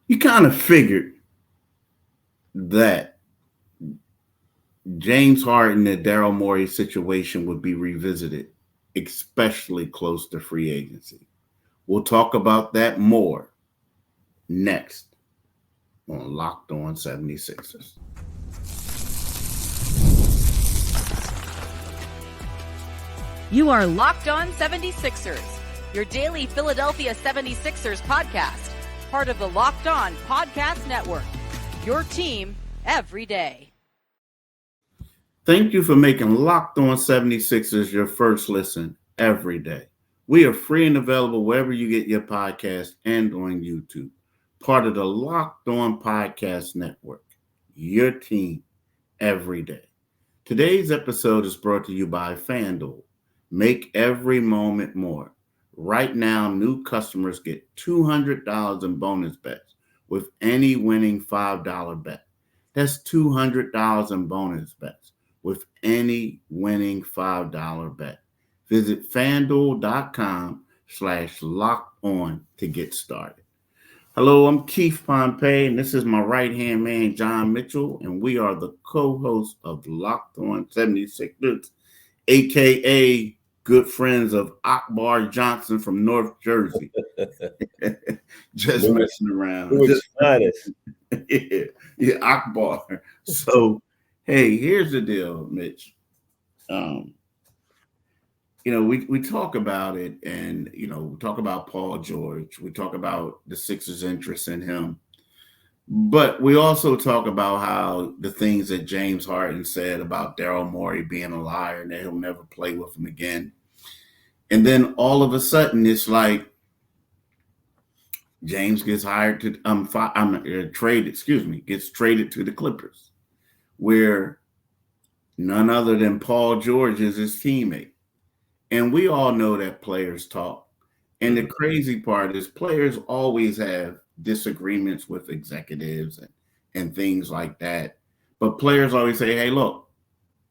You kind of figured that James Harden and Daryl Morey situation would be revisited, especially close to free agency. We'll talk about that more next on Locked On 76ers. You are Locked On 76ers, your daily Philadelphia 76ers podcast, part of the Locked On Podcast Network, your team every day. Thank you for making Locked On 76ers your first listen every day. We are free and available wherever you get your podcast and on YouTube. Part of the Locked On Podcast Network, your team every day. Today's episode is brought to you by FanDuel. Make every moment more. Right now, new customers get $200 in bonus bets with any winning $5 bet. That's $200 in bonus bets with any winning $5 bet. Visit FanDuel.com/locked-on to get started. Hello, I'm Keith Pompey, and this is my right-hand man, John Mitchell, and we are the co-hosts of Locked On 76ers, a.k.a. good friends of Akbar Johnson from North Jersey. Just messing around. Yeah, Akbar. So, hey, here's the deal, Mitch. We talk about it, and we talk about Paul George. We talk about the Sixers' interest in him, but we also talk about how the things that James Harden said about Daryl Morey being a liar and that he'll never play with him again. And then all of a sudden, it's like James gets hired to gets traded to the Clippers, where none other than Paul George is his teammate. And we all know that players talk. And the crazy part is players always have disagreements with executives and things like that. But players always say, hey, look,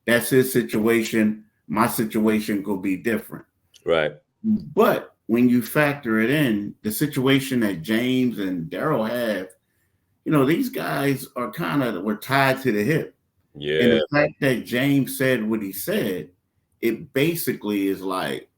that's his situation. My situation could be different. Right. But when you factor it in, the situation that James and Daryl have, these guys are we're tied to the hip. Yeah. And the fact that James said what he said, it basically is like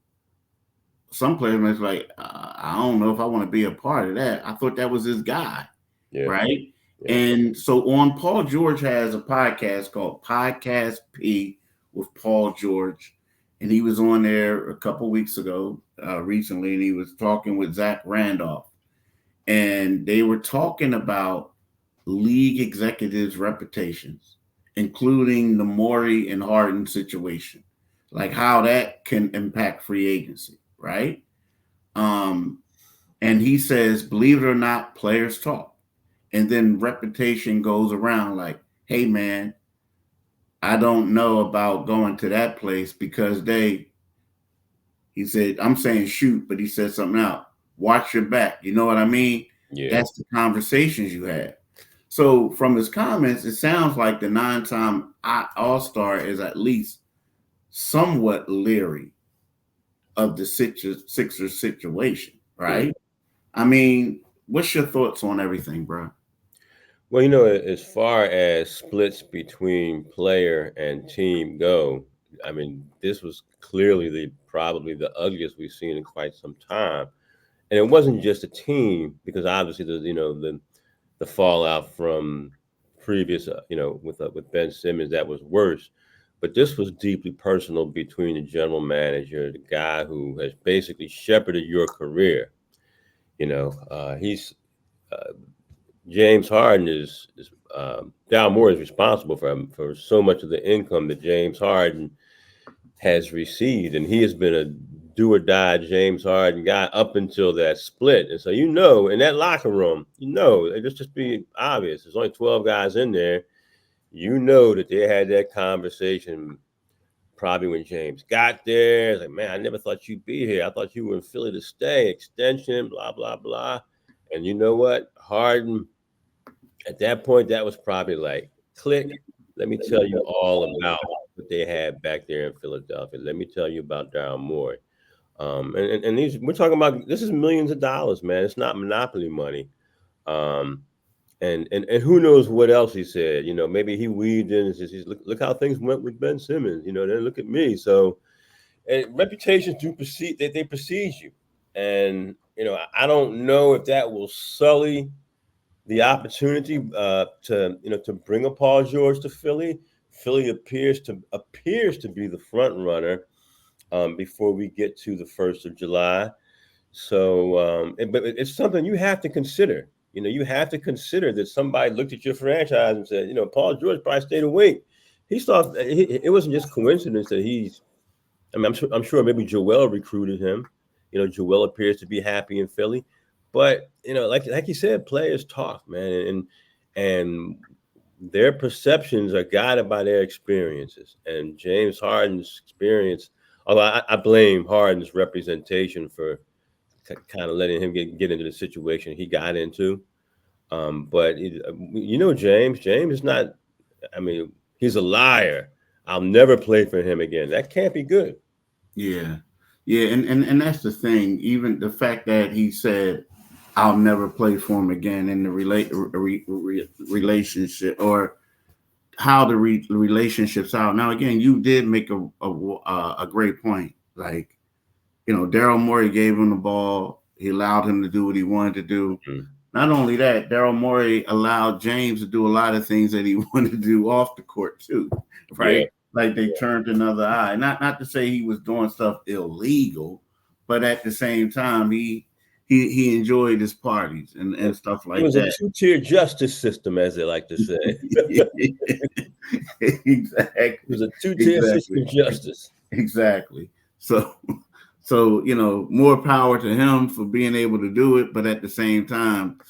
some players are like, I don't know if I want to be a part of that. I thought that was his guy, right? Yeah. And so on, Paul George has a podcast called Podcast P with Paul George. And he was on there a couple weeks ago, recently, and he was talking with Zach Randolph. And they were talking about league executives' reputations, including the Morey and Harden situation, like how that can impact free agency, right? And he says, believe it or not, players talk. And then reputation goes around like, hey, man, I don't know about going to that place because he said, I'm saying shoot, but he said something else. Watch your back. You know what I mean? Yeah. That's the conversations you have. So from his comments, it sounds like the 9-time All-Star is at least somewhat leery of the Sixers situation, right? Yeah. I mean, what's your thoughts on everything, bro? Well, as far as splits between player and team go, I mean, this was clearly probably the ugliest we've seen in quite some time. And it wasn't just a team, because obviously the fallout from previous, with Ben Simmons, that was worse. But this was deeply personal between the general manager, the guy who has basically shepherded your career. James Harden is Daryl Morey is responsible for so much of the income that James Harden has received, and he has been a do or die James Harden guy up until that split. And so in that locker room, it just be obvious. There's only 12 guys in there. That they had that conversation probably when James got there. It's like, man, I never thought you'd be here. I thought you were in Philly to stay. Extension, blah blah blah. And you know what, Harden. At that point, that was probably like, click, let me tell you all about what they had back there in Philadelphia. Let me tell you about Daryl Morey. And we're talking about, this is millions of dollars, man. It's not monopoly money. And who knows what else he said? Maybe he weaved in and says, "Look how things went with Ben Simmons. Then look at me." So, and reputations do precede that they precede you, and I don't know if that will sully the opportunity to bring a Paul George to Philly. Philly appears to be the front runner before we get to the 1st of July. So, but it's something you have to consider. You have to consider that somebody looked at your franchise and said, Paul George probably stayed awake. He thought it wasn't just coincidence that he's. I mean, I'm sure maybe Joel recruited him. Joel appears to be happy in Philly, but like you said, players talk, man, and their perceptions are guided by their experiences. And James Harden's experience, although I blame Harden's representation for kind of letting him get into the situation he got into. But James is not. I mean, he's a liar. I'll never play for him again. That can't be good. Yeah, and that's the thing. Even the fact that he said, "I'll never play for him again," in the relationship, or how the relationships out. Now, again, you did make a great point. Like, Daryl Morey gave him the ball. He allowed him to do what he wanted to do. Mm-hmm. Not only that, Daryl Morey allowed James to do a lot of things that he wanted to do off the court too, right? Yeah. Like they turned another eye. Not to say he was doing stuff illegal, but at the same time, he enjoyed his parties and stuff like that. It was a two-tier justice system, as they like to say. Exactly. It was a two-tier system of justice. Exactly. So, more power to him for being able to do it. But at the same time,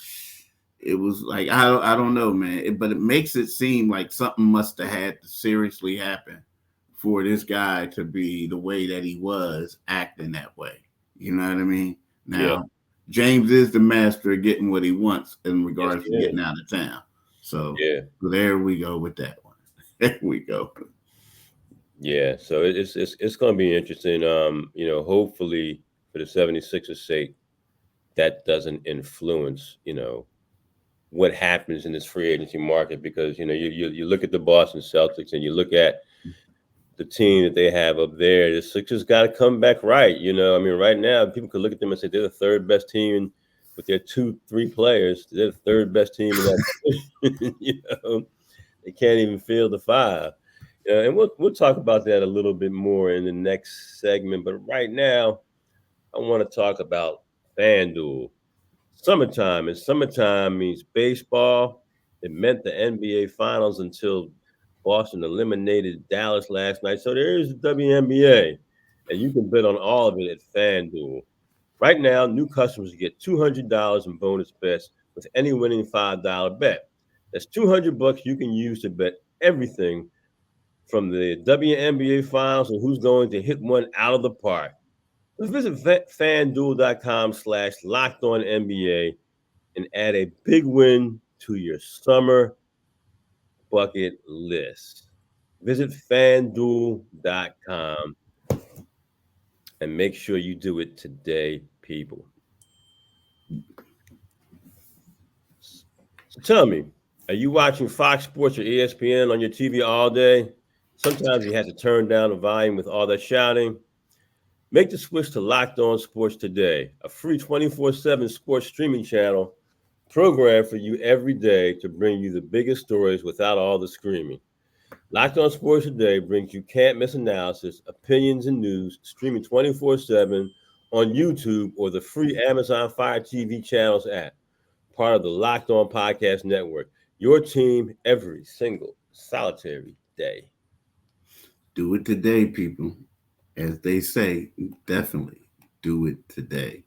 it was like, I don't know, man. But it makes it seem like something must have had to seriously happen for this guy to be the way that he was acting that way. You know what I mean? Now, James is the master of getting what he wants in regards to getting out of town. So, there we go with that one. There we go. Yeah, so it's going to be interesting. Hopefully for the 76ers' sake, that doesn't influence, what happens in this free agency market, because, you look at the Boston Celtics and you look at the team that they have up there. The Sixers got to come back right. Right now people could look at them and say they're the third best team with their 2-3 players. They're the third best team in that. They can't even field the five. And we'll talk about that a little bit more in the next segment. But right now, I want to talk about FanDuel. Summertime, and summertime means baseball. It meant the NBA Finals until Boston eliminated Dallas last night. So there is the WNBA, and you can bet on all of it at FanDuel. Right now, new customers get $200 in bonus bets with any winning $5 bet. That's $200 you can use to bet everything from the WNBA Finals and who's going to hit one out of the park. Let's visit FanDuel.com/LockedOnNBA and add a big win to your summer bucket list. Visit FanDuel.com and make sure you do it today, people. So tell me, are you watching Fox Sports or ESPN on your TV all day? Sometimes you have to turn down the volume with all that shouting. Make the switch to Locked On Sports today, a free 24/7 sports streaming channel programmed for you every day to bring you the biggest stories without all the screaming. Locked On Sports today brings you can't-miss analysis, opinions, and news, streaming 24/7 on YouTube or the free Amazon Fire TV channels app, part of the Locked On Podcast Network. Your team every single solitary day. Do it today, people. As they say, definitely do it today.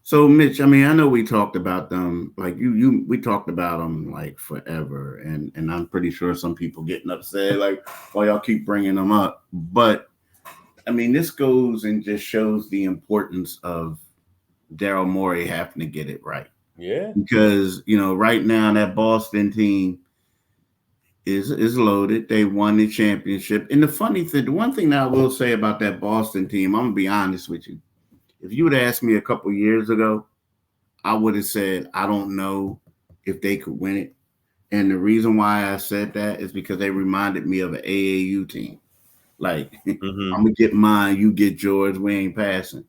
So, Mitch, I know we talked about them, like we talked about them like forever, and I'm pretty sure some people getting upset, like, "Oh, y'all keep bringing them up." But this goes and just shows the importance of Daryl Morey having to get it right. Yeah, because right now that Boston team is loaded. They won the championship. And the one thing that I will say about that Boston team, I'm gonna be honest with you. If you would ask me a couple years ago, I would have said I don't know if they could win it. And the reason why I said that is because they reminded me of an AAU team. Like, I'm going to get mine, you get yours, we ain't passing.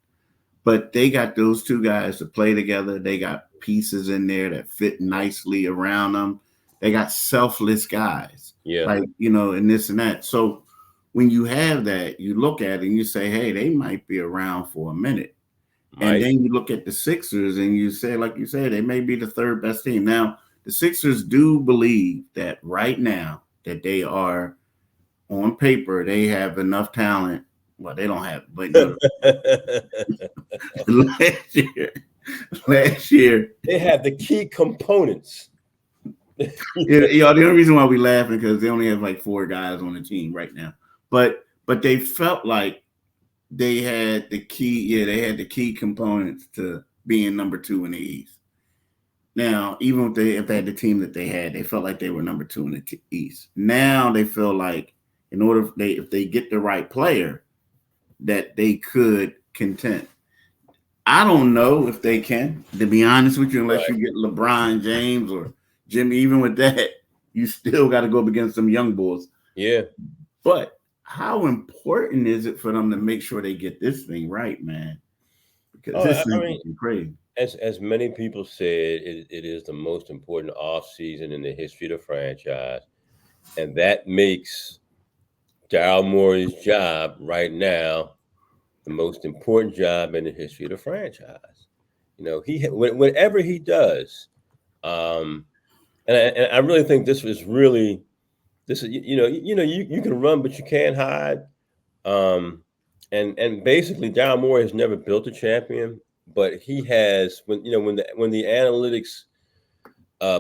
But they got those two guys to play together. They got pieces in there that fit nicely around them. They got selfless guys. Yeah. Like, and this and that. So when you have that, you look at it and you say, hey, they might be around for a minute. And then you look at the Sixers and you say, like you said, they may be the third best team. Now, the Sixers do believe that right now that they are, on paper, they have enough talent. Well, they don't have, but last year they have the key components. The only reason why we laughing because they only have like 4 guys on the team right now. But they felt like they had the key. Yeah, they had the key components to being number 2 in the East. Now, even if they had the team that they had, they felt like they were number 2 in the East. Now they feel like if they get the right player, that they could contend. I don't know if they can, to be honest with you, unless you get LeBron James or Jimmy. Even with that, you still got to go up against some young boys. Yeah. But how important is it for them to make sure they get this thing right, man? Because this thing is crazy. As many people said, it is the most important offseason in the history of the franchise. And that makes Daryl Morey's job right now the most important job in the history of the franchise. Whatever he does, and I really think this is you can run but you can't hide. And basically Daryl Morey has never built a champion, but he has when the analytics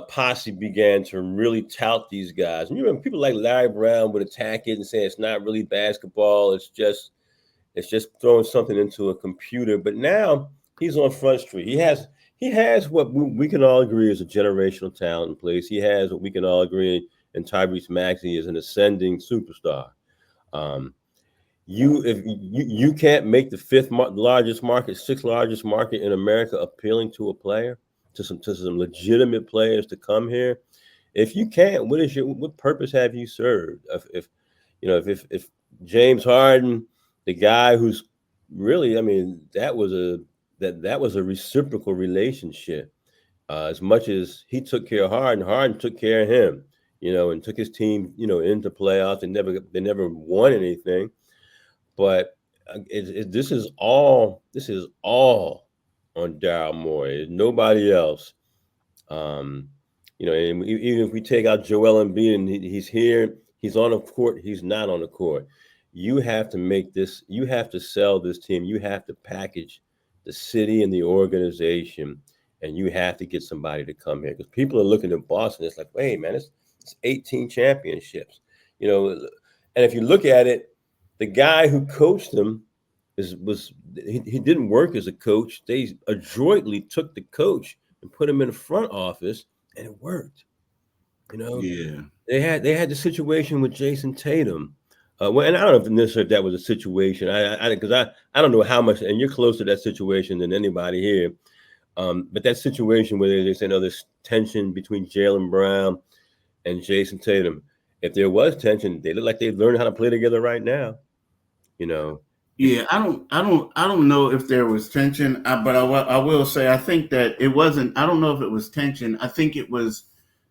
posse began to really tout these guys. And you remember people like Larry Brown would attack it and say it's not really basketball, it's just throwing something into a computer. But now he's on Front Street. He has what we can all agree is a generational talent in place. He has what we can all agree in Tyrese Maxey is an ascending superstar. If you can't make the 5th largest market, 6th largest market in America appealing to a player, to some legitimate players to come here. If you can't, what purpose have you served? If James Harden, the guy who's really, that was a reciprocal relationship. As much as he took care of Harden took care of him, and took his team, into playoffs. They never won anything. But this is all on Daryl Morey. Nobody else. And even if we take out Joel Embiid and he's here, he's on the court, he's not on the court. You have to make this, you have to sell this team, you have to package the city and the organization, and you have to get somebody to come here. Because people are looking at Boston, it's like, wait, man, it's 18 championships. And if you look at it, the guy who coached them he didn't work as a coach. They adroitly took the coach and put him in the front office, and it worked. Yeah. They had the situation with Jason Tatum. And I don't know necessarily if that was a situation. Because I don't know how much, and you're closer to that situation than anybody here. But that situation where they say, there's tension between Jaylen Brown and Jason Tatum. If there was tension, they look like they've learned how to play together right now. Yeah, I don't know if there was tension, but I will say I think that it wasn't. I don't know if it was tension. I think it was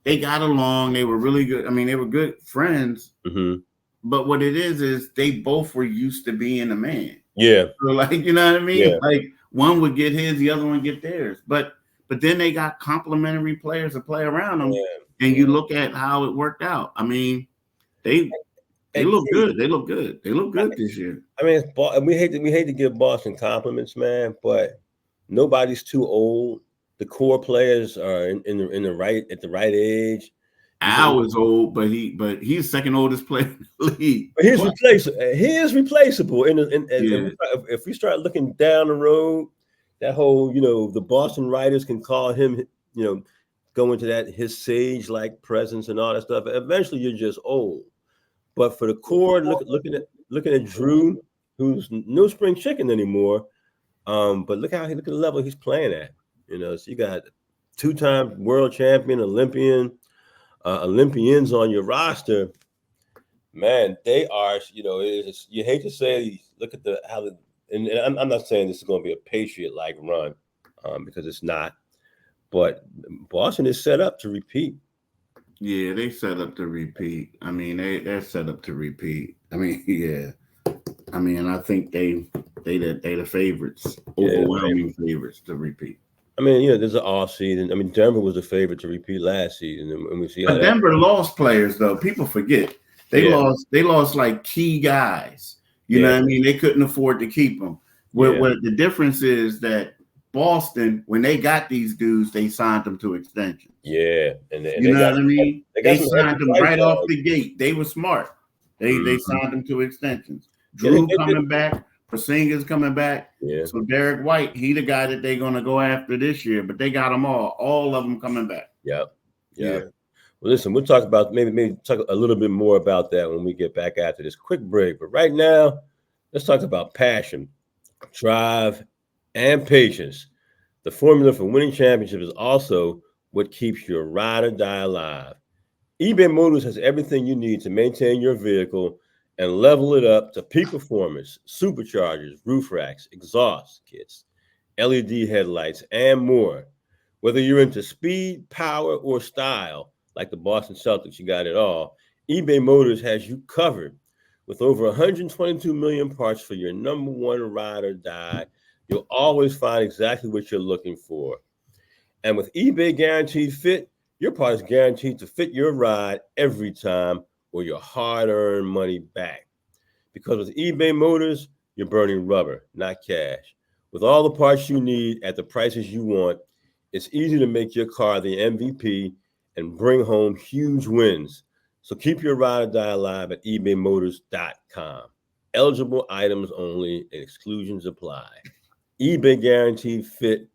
they got along. They were really good. They were good friends. Mm-hmm. But what it is they both were used to being a man. Yeah. So you know what I mean? Yeah. Like one would get his, the other one get theirs. But then they got complementary players to play around them, and you look at how it worked out. They look good. They look good. They look good this year. We hate to give Boston compliments, man, but nobody's too old. The core players are at the right age. Al is old, but he's second oldest player in the league. But he's replaceable. He is replaceable. If we start looking down the road, that whole the Boston writers can call him go into that his sage-like presence and all that stuff. Eventually, you're just old. But for the core, looking at Drew, who's no spring chicken anymore. But look at the level he's playing at. So you got 2-time world champion, Olympian. Olympians on your roster, man, they are, you hate to say, look at and I'm not saying this is going to be a Patriot-like run because it's not, but Boston is set up to repeat. Yeah, they set up to repeat. I mean, they're set up to repeat. I mean, yeah. I mean, I think they the favorites, overwhelming favorites to repeat. I mean, there's an off season. I mean, Denver was a favorite to repeat last season, and we see how Denver lost players though. People forget they lost like key guys. You know what I mean? They couldn't afford to keep them. Where the difference is that Boston, when they got these dudes, they signed them to extension. Yeah, and you know what I mean? They signed them right off the gate. They were smart. They signed them to extensions. Drew coming back, Porzingis coming back. Yeah. So Derek White, he the guy that they're gonna go after this year. But they got them all of them coming back. Yep. Yeah. Well, listen, we'll talk about maybe talk a little bit more about that when we get back after this quick break. But right now, let's talk about passion, drive, and patience. The formula for winning championships is also what keeps your ride or die alive. eBay Motors has everything you need to maintain your vehicle and level it up to peak performance: superchargers, roof racks, exhaust kits, LED headlights, and more. Whether you're into speed, power, or style, like the Boston Celtics, you got it all. eBay Motors has you covered. With over 122 million parts for your number one ride or die, you'll always find exactly what you're looking for. And with eBay Guaranteed Fit, your part is guaranteed to fit your ride every time, or your hard-earned money back. Because with eBay Motors, you're burning rubber, not cash. With all the parts you need at the prices you want, it's easy to make your car the MVP and bring home huge wins. So keep your ride or die alive at ebaymotors.com. Eligible items only and exclusions apply. eBay Guaranteed Fit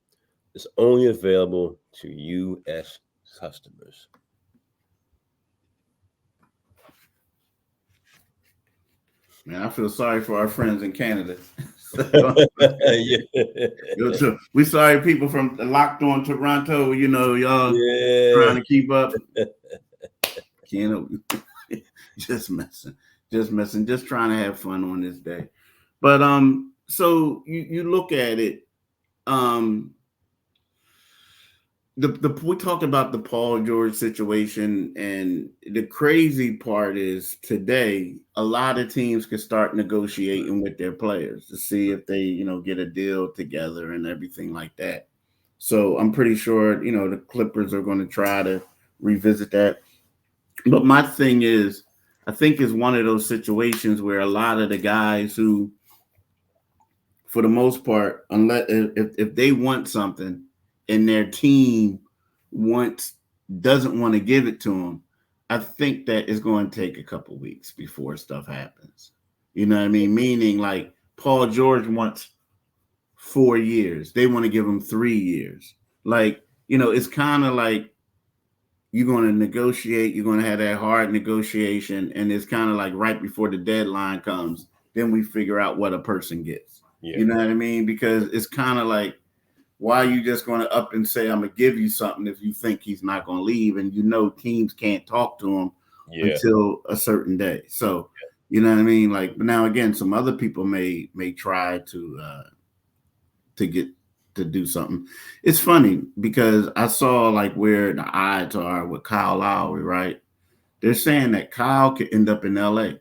is only available to U.S. customers. Man, I feel sorry for our friends in Canada. We sorry people from locked on Toronto, y'all trying to keep up. Just messing, just trying to have fun on this day. But so you look at it, we talked about the Paul George situation, and the crazy part is today a lot of teams can start negotiating with their players to see if they get a deal together and everything like that. So I'm pretty sure the Clippers are going to try to revisit that. But my thing is, I think it's one of those situations where a lot of the guys who, for the most part, unless if they want something and their team doesn't want to give it to them, I think that it's going to take a couple weeks before stuff happens. You know what I mean? Meaning, like, Paul George wants 4 years. They want to give him 3 years. Like, it's kind of like you're going to negotiate. You're going to have that hard negotiation. And it's kind of like right before the deadline comes, then we figure out what a person gets. Yeah. You know what I mean? Because it's kind of like, why are you just going to up and say, I'm going to give you something if you think he's not going to leave? And teams can't talk to him until a certain day. So, you know what I mean? Like, but now again, some other people may try to get to do something. It's funny because I saw like where the odds are with Kyle Lowry, right? They're saying that Kyle could end up in LA.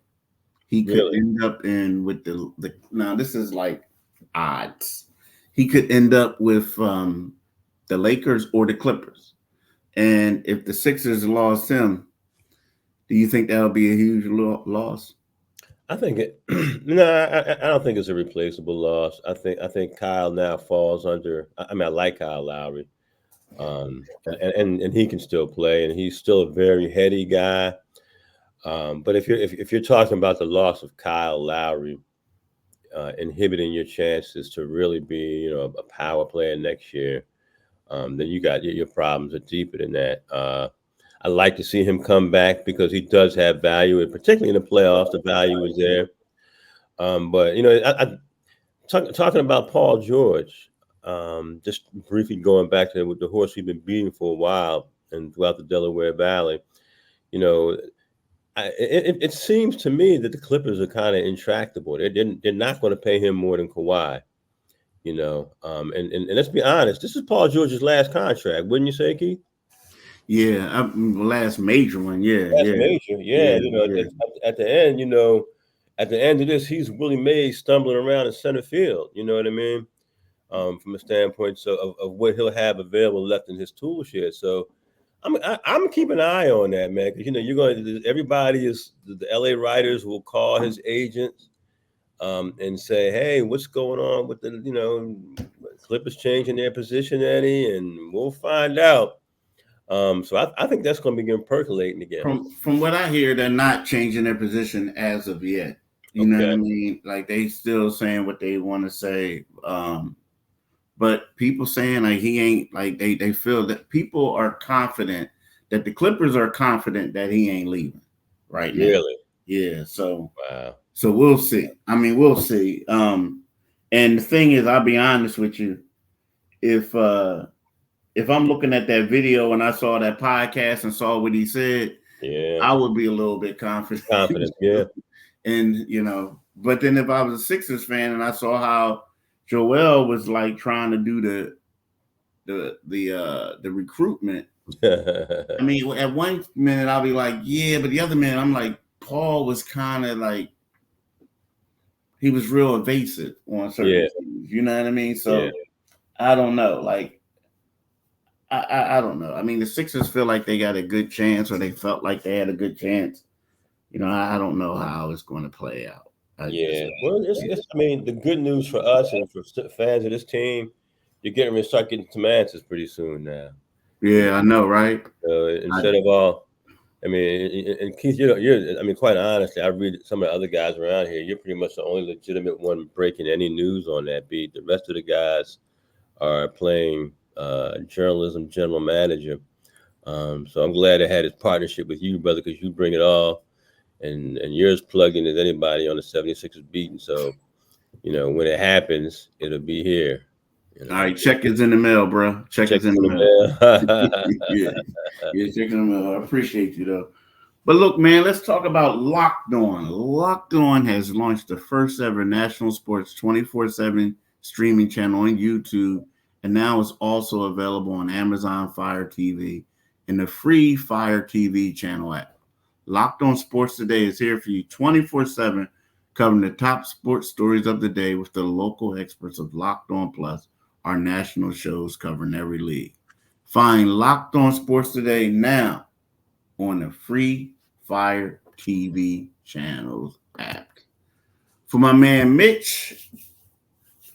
He could end up with the now this is like odds. He could end up with the Lakers or the Clippers. And if the Sixers lost him, do you think that'll be a huge loss? I think I don't think it's a replaceable loss. I think Kyle now falls under. I like Kyle Lowry, and he can still play, and he's still a very heady guy. But if you're talking about the loss of Kyle Lowry, inhibiting your chances to really be, a power player next year, then you got your problems are deeper than that. I like to see him come back because he does have value, and particularly in the playoffs, the value is there. But talking about Paul George, just briefly going back to the horse we've been beating for a while and throughout the Delaware Valley, you know, it seems to me that the Clippers are kind of intractable. They're not going to pay him more than Kawhi, you know. And let's be honest, this is Paul George's last contract, wouldn't you say, Keith? Yeah, last major one. Yeah, Major. Yeah. You know, at the end, you know, at the end of this, he's Willie Mays stumbling around in center field. You know what I mean? From a standpoint of what he'll have available left in his tool shed. So I'm keeping an eye on that, man, because, you know, everybody is, the LA writers will call his agents and say, hey, what's going on with the, you know, Clippers changing their position, Eddie, and we'll find out. So I think that's going to begin percolating again. From what I hear, they're not changing their position as of yet. You know what I mean? Like, they still saying what they want to say. But people saying like he ain't, like they feel that people are confident that the Clippers are confident that he ain't leaving right now. Really? Yeah. So wow. So we'll see. I mean, we'll see. And the thing is, I'll be honest with you, if I'm looking at that video and I saw that podcast and saw what he said, I would be a little bit confident. Yeah. And, you know, but then if I was a Sixers fan and I saw how Joel was like trying to do the recruitment, I mean, at one minute I'll be like, yeah, but the other minute I'm like, Paul was kind of like, he was real evasive on certain things. You know what I mean? So I don't know. Like, I don't know. I mean, the Sixers feel like they got a good chance, or they felt like they had a good chance. You know, I don't know how it's going to play out. Well, I mean, the good news for us and for fans of this team, you're getting ready to start getting some answers pretty soon now. Yeah, I know, right? Instead of all, I mean, and Keith, I mean, quite honestly, I read some of the other guys around here. You're pretty much the only legitimate one breaking any news on that beat. The rest of the guys are playing journalism general manager. So I'm glad I had this partnership with you, brother, because you bring it all. And you're as plugged in as anybody on the 76ers beat. And so, you know, when it happens, it'll be here. You know? All right, check is in the mail, bro. Check is in the mail. yeah, check in the mail. I appreciate you, though. But look, man, let's talk about Locked On. Locked On has launched the first ever national sports 24/7 streaming channel on YouTube, and now it's also available on Amazon Fire TV and the free Fire TV channel app. Locked On Sports Today is here for you 24/7, covering the top sports stories of the day with the local experts of Locked On Plus, our national shows covering every league. Find Locked On Sports Today now on the free Fire TV channels app. For my man Mitch,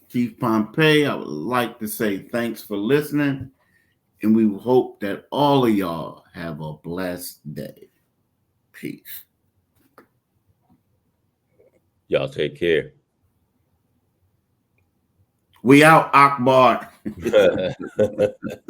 Keith Pompey, I would like to say thanks for listening, and we hope that all of y'all have a blessed day. Peace. Y'all take care. We out, Akbar.